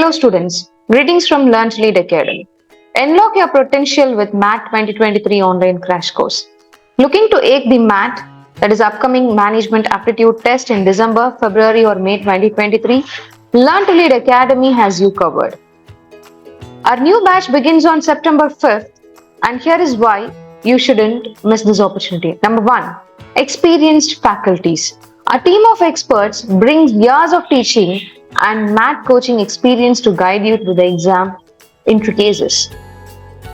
Hello students, greetings from Learn to Lead Academy. Unlock your potential with MAT 2023 online crash course. Looking to ache the MAT, that is upcoming management aptitude test in December, February or May 2023, Learn to Lead Academy has you covered. Our new batch begins on September 5th and here is why you shouldn't miss this opportunity. Number 1, experienced faculties. A team of experts brings years of teaching and math coaching experience to guide you through the exam intricacies.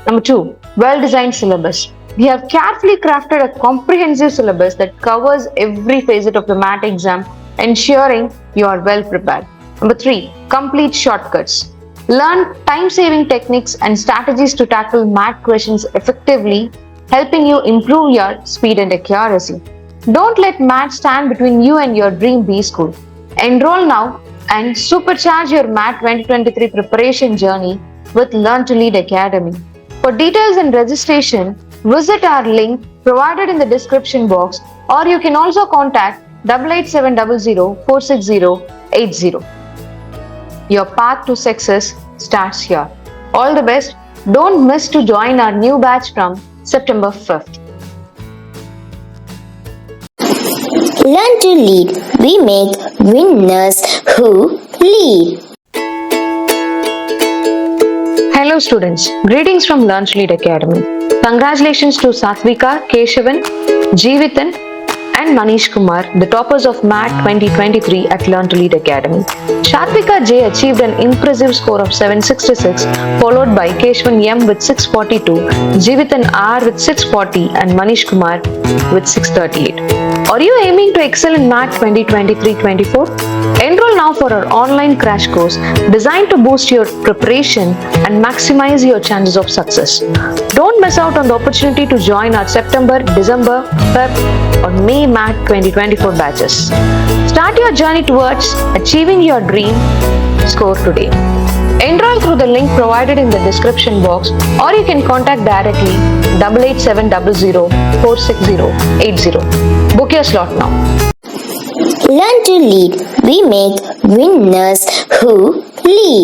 Number 2, well-designed syllabus. We have carefully crafted a comprehensive syllabus that covers every facet of the math exam, ensuring you are well prepared. Number 3, complete shortcuts. Learn time-saving techniques and strategies to tackle math questions effectively, helping you improve your speed and accuracy. Don't let math stand between you and your dream B school. Enroll now and supercharge your MAT 2023 preparation journey with Learn to Lead Academy. For details and registration, visit our link provided in the description box, or you can also contact 88700 460 80. Your path to success starts here. All the best. Don't miss to join our new batch from September 5th. Learn to lead. We make winners who lead. Hello students, greetings from Learn to Lead Academy. Congratulations to Satvika, Keshavan, Jeevithan and Manish Kumar, the toppers of MAT 2023 at Learn to Lead Academy. Satvika J achieved an impressive score of 766, followed by Keshavan M with 642, Jeevithan R with 640 and Manish Kumar with 638. Are you aiming to excel in MAT 2023-24? Enroll now for our online crash course designed to boost your preparation and maximize your chances of success. Don't miss out on the opportunity to join our September, December, Feb or May MAT 2024 batches. Start your journey towards achieving your dream score today. Enroll through the link provided in the description box, or you can contact directly 88700 460 80. Book your slot now. Learn to lead. We make winners who lead.